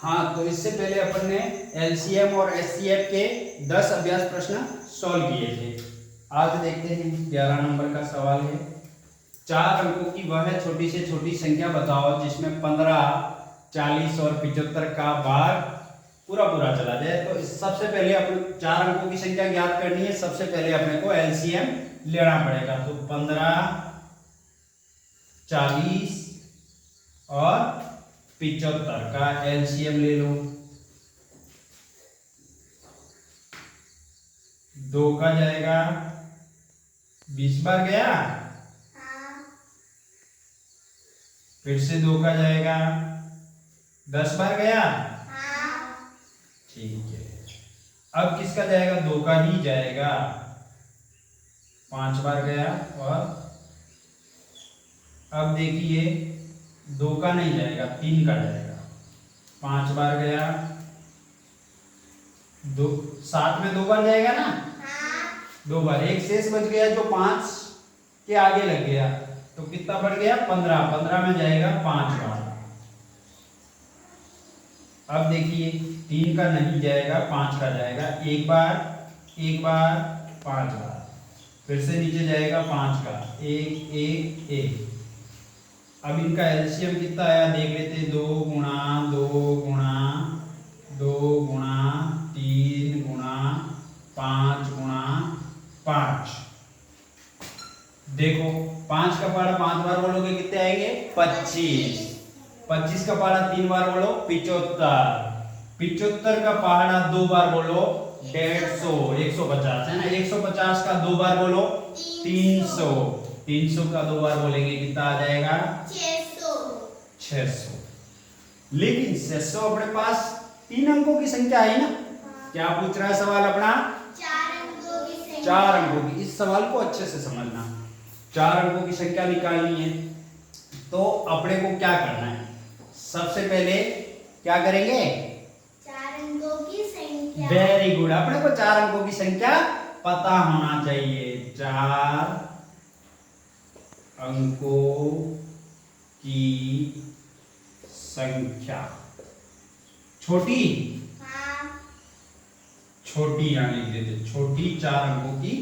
हाँ, तो इससे पहले अपन ने एलसीएम और एचसीएफ के 10 अभ्यास प्रश्न सॉल्व किए थे। आज देखते हैं 11 नंबर का सवाल है। 4 अंकों की वह छोटी से छोटी संख्या बताओ जिसमें 15, 40 और 75 का भाग पूरा पूरा चला जाए। तो सबसे पहले अपन 4 अंकों की संख्या ज्ञात करनी है। सबसे पहले अपने को एलसीएम लेना पड़ेगा। तो 15, 40 और 75 का एलसीएम ले लो। 2 का जाएगा 20 बार गया। फिर से 2 का जाएगा 10 बार गया। ठीक है। अब किसका जाएगा? 2 का ही जाएगा, 5 बार गया। और अब देखिए 2 का नहीं जाएगा, 3 का जाएगा, 5 बार गया। 2 साथ में 2 बार जाएगा ना? 2 बार। एक शेष बच गया जो 5 के आगे लग गया। तो कितना बढ़ गया? 15। 15 में जाएगा 5 बार। अब देखिए 3 का नहीं जाएगा, 5 का जाएगा। 1 बार, 1 बार, 5 बार। फिर से नीचे जाएगा 5 का, 1 1 1। अब इनका एलसीएम कितना आया देख लेते। 2 गुणा 2 गुणा 2 गुणा 3 गुणा 5 गुणा 5। देखो 5 का पहाड़ा 5 बार बोलोगे कितने आएंगे? 25। 25 का पहाड़ा 3 बार बोलो 75। 75 का पहाड़ा 2 बार बोलो 150, 150 है ना। 150 का 2 बार बोलो 300। 300 का 2 बार बोलेंगे कितना आ जाएगा? 600। लेकिन 600 अपने पास 3 अंकों की संख्या है ना। क्या पूछ रहा है सवाल अपना? 4 अंकों की। इस सवाल को अच्छे से समझना। 4 अंकों की संख्या निकालनी है तो अपने को क्या करना है? सबसे पहले क्या करेंगे? 4 अंकों की संख्या। Very good. अपने को 4 अंकों की संख्या पता होना चाहिए। 4 अंकों की संख्या छोटी, छोटी यहां लिख देते। छोटी 4 अंकों की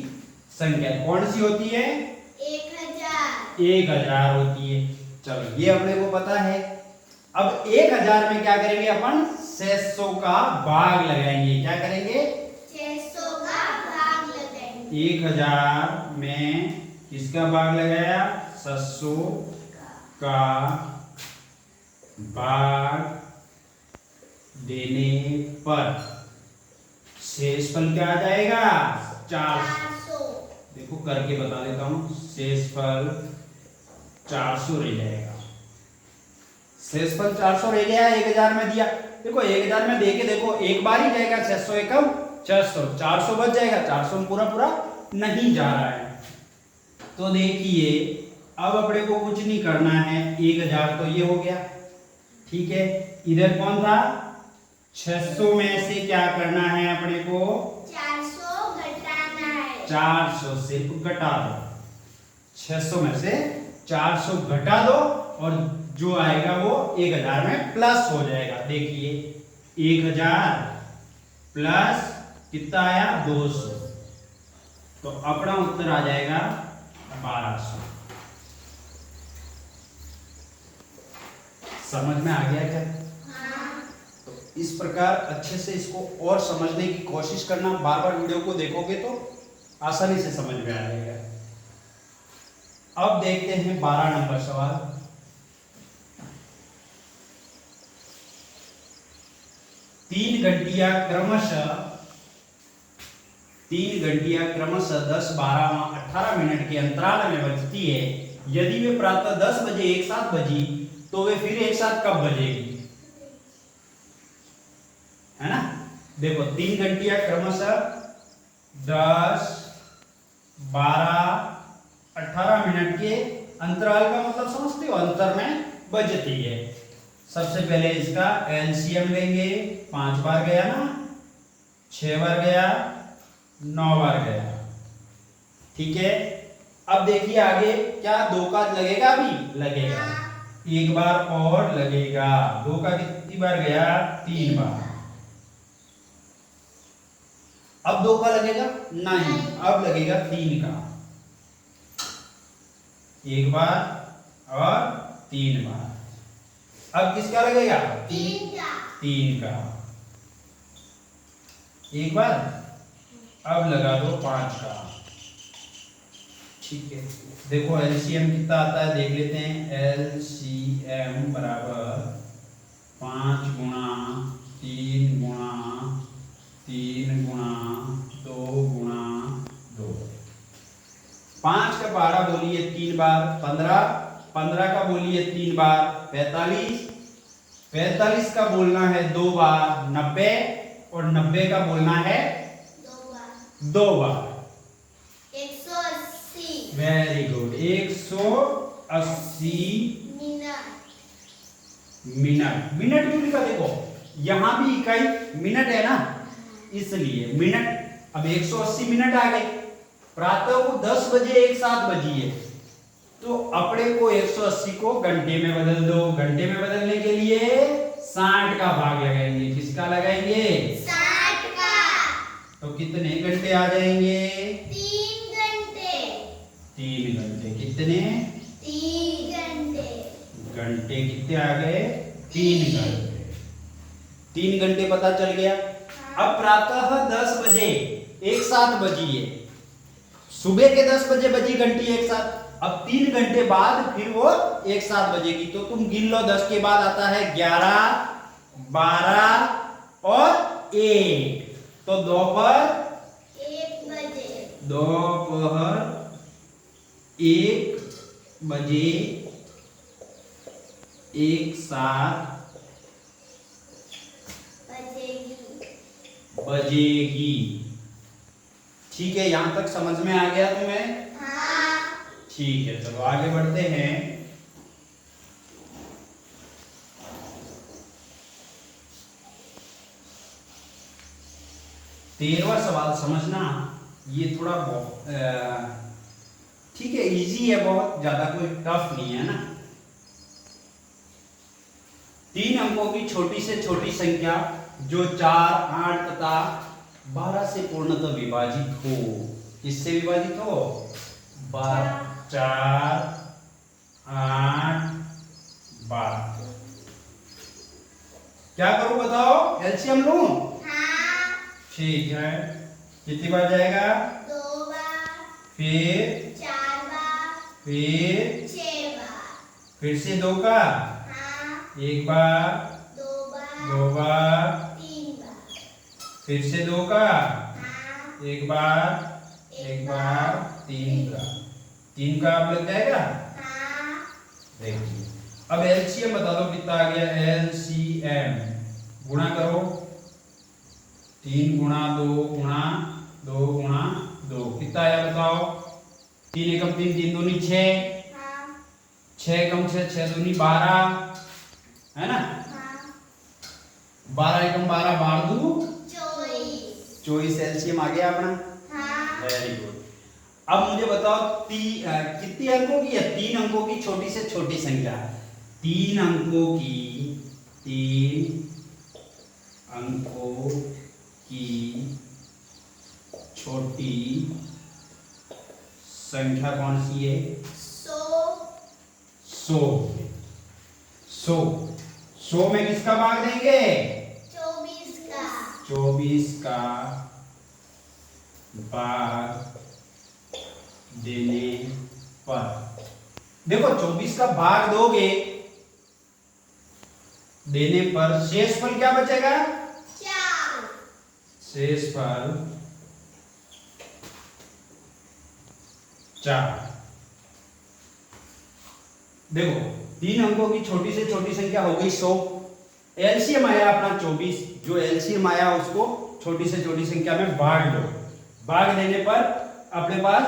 संख्या कौन सी होती है? 1000। 1000 होती है। चलो ये अपने को पता है। अब 1000 में क्या करेंगे अपन? 600 का भाग लगाएंगे। क्या करेंगे? 600 का भाग लगाएंगे। 1000 में किसका भाग लगाया? 600 का भाग देने पर शेषफल क्या आ जाएगा? 400। देखो करके बता देता हूं। शेषफल 400 रह जाएगा। शेषफल 400 रह गया। 1000 में दिया। देखो 1000 में देके देखो एक बार ही जाएगा। 600 एकम 600, 400 बच जाएगा। 400 में पूरा पूरा नहीं जा रहा है। तो देखिए अब अपने को कुछ नहीं करना है। 1000 तो ये हो गया, ठीक है। इधर कौन था? 600 में से क्या करना है अपने को? 400 घटाना है। 400 सिर्फ घटा दो। 600 में से 400 घटा दो और जो आएगा वो 1000 में प्लस हो जाएगा। देखिए 1000 प्लस कितना आया? 200। तो अपना उत्तर आ जाएगा 1200। समझ में आ गया क्या? तो इस प्रकार अच्छे से इसको और समझने की कोशिश करना। बार बार वीडियो को देखोगे तो आसानी से समझ में आ जाएगा। अब देखते हैं 12 नंबर सवाल। 3 घंटियां क्रमशः 10, 12 व 18 मिनट के अंतराल में बजती है। यदि वे प्रातः 10 बजे एक साथ बजी तो वे फिर एक साथ कब बजेगी? है ना। देखो 3 घंटियां क्रमशः 10, 12, 18 मिनट के अंतराल का मतलब समझते हो? अंतर में बजती है। सबसे पहले इसका एलसीएम लेंगे। 5 बार गया ना, 6 बार गया, 9 बार गया, ठीक है। अब देखिए आगे क्या 2 का लगेगा? अभी लगेगा। एक बार और लगेगा। 2 का कितनी बार गया? 3 बार। अब 2 का लगेगा? नहीं, अब लगेगा 3 का। एक बार और 3 बार। अब किसका लगेगा? 3 का। एक बार। अब लगा दो 5 का। ठीक है, देखो एलसीएम कितना आता है देख लेते हैं। एलसीएम बराबर 5 गुणा 3 गुणा 3 गुणा 2 गुणा 2। 5 का पहाड़ा बोलिए 3 बार 15, 15 का बोलिए 3 बार 45, 45 का बोलना है 2 बार 90, और 90 का बोलना है 2 बार। 180 वेरी गुड। 180 मिनट। मिनट क्यों लिखा? देखो यहां भी इकाई मिनट है ना, इसलिए मिनट। अब 180 मिनट आ गए। प्रातः को 10 बजे एक साथ बजी है, तो अपने को 180 को घंटे में बदल दो। घंटे में बदलने के लिए 60 का भाग लगाएंगे। किसका लगाएंगे? 60 का। तो कितने घंटे आ जाएंगे? 3 घंटे। 3 घंटे। कितने? 3 घंटे। घंटे कितने आ गए? 3 घंटे। 3 घंटे पता चल गया। अब प्रातः 10 बजे एक साथ बजी है। सुबह के 10 बजे बजी घंटी एक साथ। अब 3 घंटे बाद फिर वो एक साथ बजेगी। तो तुम गिन लो, 10 के बाद आता है 11, 12 और 1। तो दोपहर 1 बजे। दोपहर 1 बजे एक साथ बजेगी। ठीक है, यहां तक समझ में आ गया तुम्हें? हाँ। ठीक है, चलो आगे बढ़ते हैं। तेरहवां सवाल समझना। ये थोड़ा ठीक है, इजी है, बहुत ज्यादा कोई टफ नहीं है ना। 3 अंकों की छोटी से छोटी संख्या जो 4, 8 तथा 12 से पूर्णतः विभाजित हो। किससे विभाजित हो? 4, 8, 12। क्या करूं बताओ? एलसीएम लूं? हाँ। ठीक है, कितनी बार जाएगा? 2 बार। फिर 4 बार। फिर 6 बार। फिर से 2 का? हाँ। 1 बार 2 बार। 2 बार 3 बार। फिर से 2 का? हाँ। 1 बार 1 बार 3 का। 3 का अब लग जाएगा? हाँ। देखिए, अब एलसीएम बता दो कितना आ गया? एलसीएम गुणा करो। 3 गुणा 2 गुणा 2 गुणा 2 कितना आया बताओ? 3 एकम 3, 3 दूनी 6, हाँ। 6 एकम 6, 6 दूनी 12, है ना? हाँ। 12 एकम 12, 12 दू 24। 24 एलसीएम आ गया अपना। हाँ। Very good. अब मुझे बताओ कितनी अंकों की है? 3 अंकों की छोटी से छोटी संख्या। 3 अंकों की छोटी संख्या कौन सी है? 100। 100 में किसका भाग देंगे? 24 का। 24 का भाग देने पर, देखो 24 का भाग दोगे देने पर शेषफल क्या बचेगा? 4। शेषफल 4। देखो 3 अंकों की छोटी से छोटी संख्या हो गई 100। एलसीएम आया अपना 24। जो एलसीएम आया उसको छोटी से छोटी संख्या में भाग दो। भाग देने पर अपने पास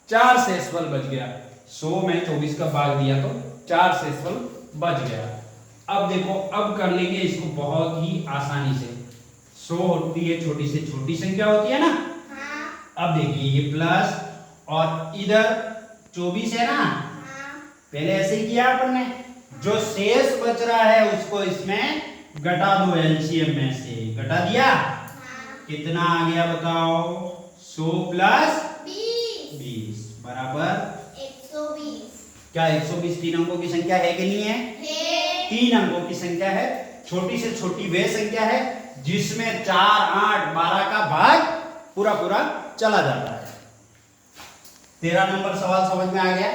4 शेषफल बच गया। 100 में 24 का भाग दिया तो 4 शेषफल बच गया। अब देखो, अब कर लेंगे इसको बहुत ही आसानी से। 100 होती है छोटी से छोटी संख्या होती है ना। हाँ। अब देखिए ये प्लस और इधर 24 है ना। हाँ। पहले ऐसे ही किया अपन ने। जो शेष बच रहा है उसको इसमें घटा दो एलसीएम में से। घटा दिया? कितना आ गया बताओ? 100 प्लस 20 बराबर 120। क्या 120 तीन अंकों की संख्या है कि नहीं है? तीन अंकों की संख्या है। छोटी से छोटी वह संख्या है जिसमें 4, 8, 12 का भाग पूरा पूरा चला जाता है। 13 नंबर सवाल समझ में आ गया?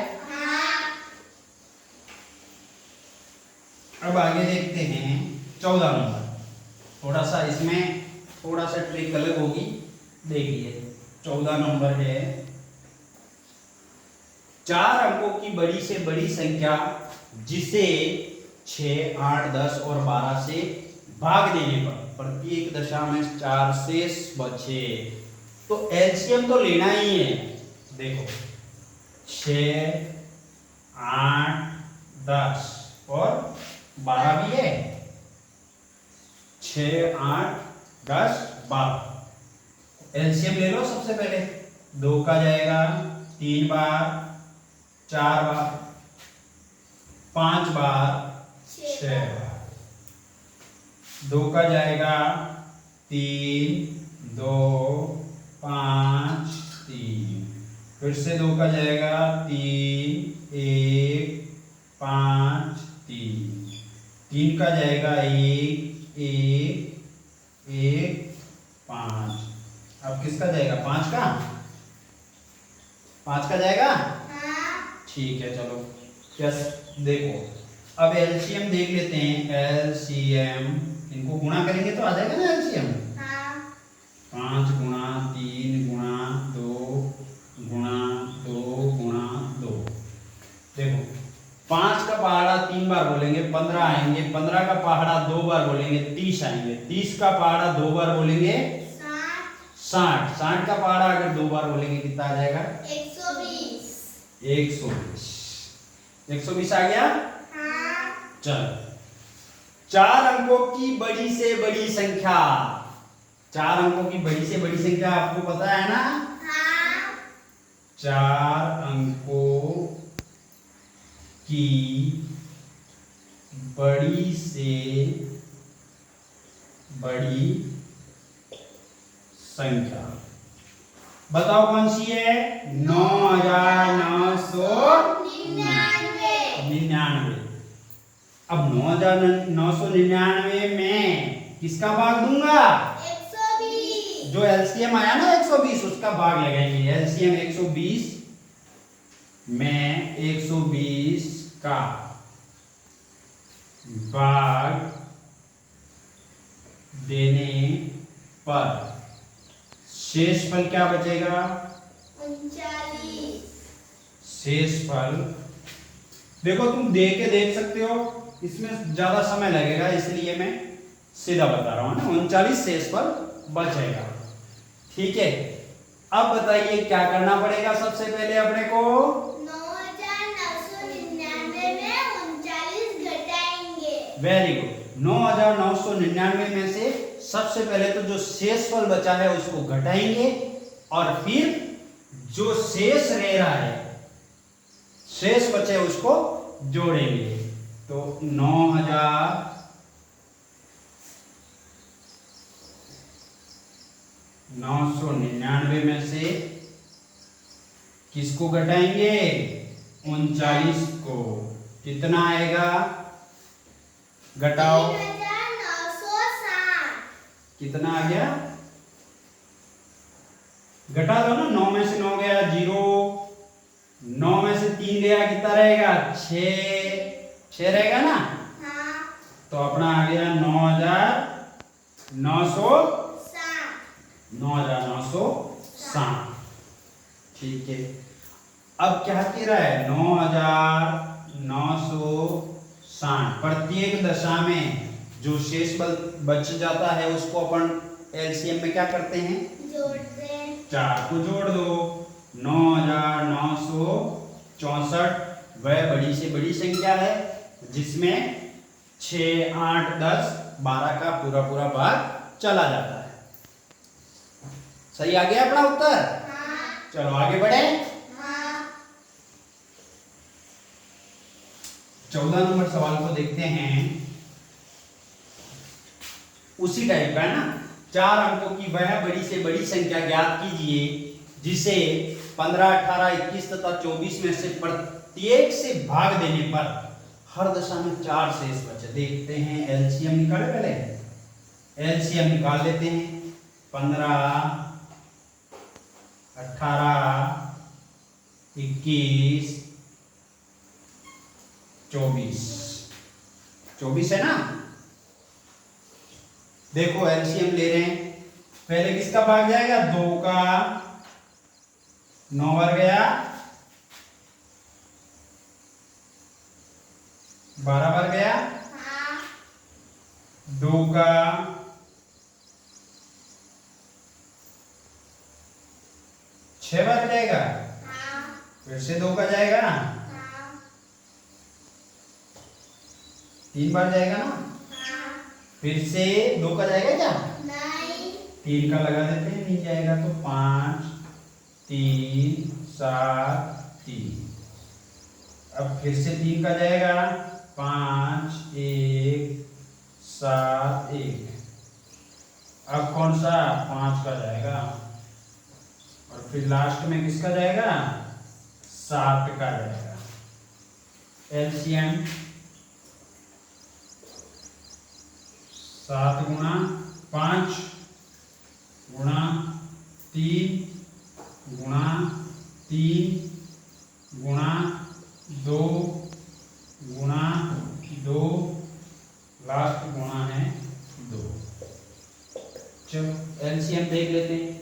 अब आगे देखते हैं 14 नंबर। थोड़ा सा इसमें थोड़ा सा ट्रिक अलग होगी। देखिए 14 नंबर है, 4 अंकों की बड़ी से बड़ी संख्या जिसे 6, 8, 10 और 12 से भाग देने पर प्रत्येक दशा में 4 शेष बचे। तो एलसीएम तो लेना ही है। देखो 6, 8, 10 और 12 भी है। 6, 8, 10, 12 एलसीएम ले लो। सबसे पहले 2 का जाएगा 3 बार, 4 बार, 5 बार, 6 बार। 2 का जाएगा 3, 2, 5, 3। फिर से 2 का जाएगा 3, 1, 5, 3। 3 का जाएगा 1, 1, 1, 5। अब किसका जाएगा? 5 का? 5 का जाएगा? ठीक है चलो। यस देखो अब एलसीएम देख लेते हैं। एलसीएम इनको गुणा करेंगे तो आ जाएगा ना एलसीएम। 5 गुणा 3 गुणा 2 गुणा 2 गुणा 2। देखो 5 का पहाड़ा 3 बार बोलेंगे 15 आएंगे। 15 का पहाड़ा 2 बार बोलेंगे 30 आएंगे। 30 का पहाड़ा 2 बार बोलेंगे 60। 60 का पहाड़ा अगर 2 बार बोलेंगे कितना आ जाएगा? 120। 120। 120 आ गया? चलो 4 अंकों की बड़ी से बड़ी संख्या। 4 अंकों की बड़ी से बड़ी संख्या आपको पता है ना? 4 अंकों की बड़ी से बड़ी संख्या बताओ कौन सी है? 9999। अब 9999 में किसका भाग दूंगा? 120। जो एलसीएम आया ना 120 उसका भाग लगाएंगे। एलसीएम 120 में 120 का भाग देने पर शेष फल क्या बचेगा? 39। शेष फल देखो तुम देख के देख सकते हो, इसमें ज्यादा समय लगेगा इसलिए मैं सीधा बता रहा हूं ना। 39 शेष फल बचेगा। ठीक है अब बताइए क्या करना पड़ेगा? सबसे पहले अपने को 9999 में 39 घटाएंगे। Very good. 9999 में से सबसे पहले तो जो शेष फल बचा है उसको घटाएंगे और फिर जो शेष रह रहा है, शेष बचे उसको जोड़ेंगे। तो 9999 में से किसको घटाएंगे? 39 को। कितना आएगा? घटाओ। 3960। कितना आ गया? घटा दो ना। 9 में से 9 गया 0, 9 में से 3 गया कितना रहेगा? 6 रहेगा ना। तो अपना आ गया 9960। ठीक है अब क्या कह रहा है? 9960। प्रत्येक दशा में जो शेष बल बच जाता है उसको अपन एलसीएम में क्या करते हैं? जोड़ते हैं। 4 को जोड़ दो। 9964 वह बड़ी से बड़ी संख्या है जिसमें 6, 8, 10, 12 का पूरा पूरा भाग चला जाता है। सही आ गया अपना उत्तर? चलो आगे बढ़े। 14 नंबर सवाल को देखते हैं। उसी टाइप का है ना, 4 अंकों की वह बड़ी से बड़ी संख्या ज्ञात कीजिए जिसे 15, 18, 21 तथा 24 में से प्रत्येक से भाग देने पर हर दशा में 4 शेष बचे। देखते हैं एलसीएम निकाले, पहले एलसीएम निकाल लेते हैं। 15, 18, 21, 24 है ना। देखो एलसीएम ले रहे हैं, पहले किसका भाग जाएगा, 2 का, 9 बार गया, 12 बार गया, 2 का, 6 बार जाएगा, फिर से 2 का जाएगा, 3 बार जाएगा ना, फिर से 2 का जाएगा क्या, नहीं, 3 का लगा देते हैं, नहीं जाएगा तो 5, 3, 7, 3। अब फिर से 3 का जाएगा, 5, 1, 7, 1। अब कौन सा, 5 का जाएगा, और फिर लास्ट में किसका जाएगा, 7 का जाएगा। एलसीएम 7 गुणा 5 गुणा 3 गुणा 3 गुणा 2 गुणा 2, लास्ट गुणा है 2। चलो एलसीएम देख लेते हैं।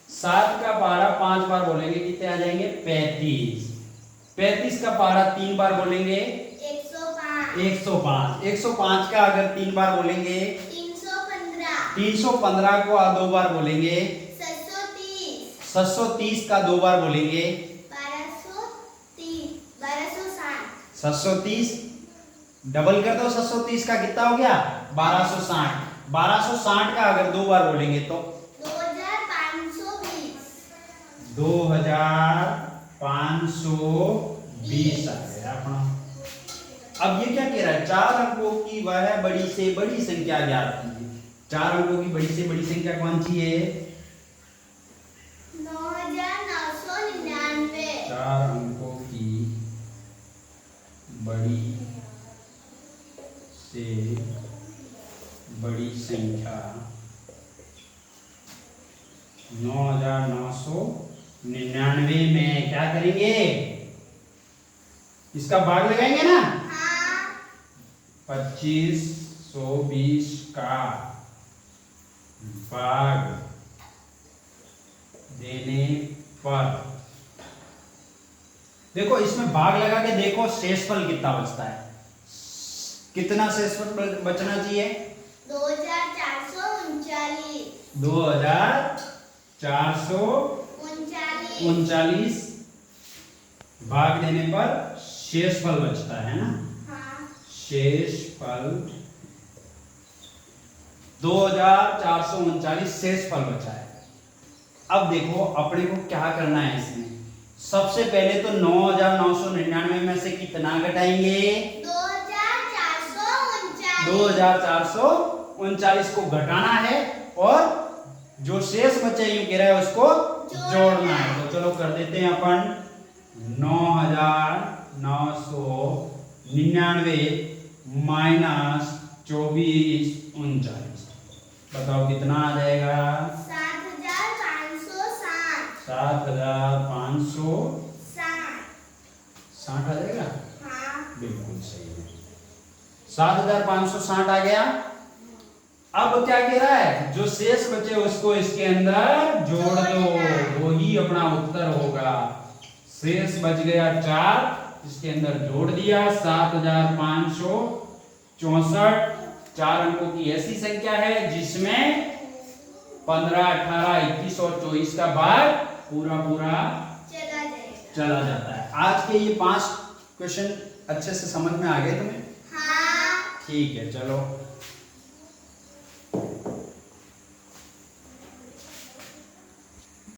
7 का पारा 5 बार बोलेंगे कितने आ जाएंगे, 35। 35 का पारा 3 बार बोलेंगे 105, 105। 105 का अगर 3 बार बोलेंगे 315, 315 को 2 बार बोलेंगे 730, 730 का 2 बार बोलेंगे 1230, 1260, 730 डबल कर दो, 730 का कितना हो गया, 1260। 1260 का अगर 2 बार बोलेंगे तो 2520, 2520 आ गया अपना। अब ये क्या कह रहा है, 4 अंकों की वह बड़ी से बड़ी संख्या ज्ञात कीजिए। 4 अंकों की बड़ी से बड़ी संख्या कौन सी है, 9999, 4 अंकों की बड़ी से बड़ी संख्या 9999 में क्या करेंगे, इसका भाग लगाएंगे ना, 2520 का भाग देने पर, देखो इसमें भाग लगा के देखो शेषफल कितना बचता है, कितना शेषफल बचना चाहिए, 2439, 2439 भाग देने पर शेषफल बचता है ना। शेषफल 2439 शेषफल बचा है। अब देखो अपने को क्या करना है इसमें, सबसे पहले तो 9999 में से कितना घटाएंगे, 2439 को घटाना है और जो शेष बचे यूं कह रहा है उसको जोड़ना है। तो चलो कर देते हैं अपन 9999 माइनस 2439, बताओ कितना आ जाएगा, 7560 आ जाएगा। बिल्कुल सही है, 7560 आ गया। अब क्या कह रहा है, जो शेष बचे उसको इसके अंदर जोड़ दो, वही अपना उत्तर होगा। शेष बच गया 4, इसके अंदर जोड़ दिया 7564। 4 अंकों की ऐसी संख्या है जिसमें 15, 18, 21 और 24 का भाग पूरा चला जाता है। आज के ये 5 क्वेश्चन अच्छे से समझ में आ गए तुम्हें? हाँ। ठीक है, चलो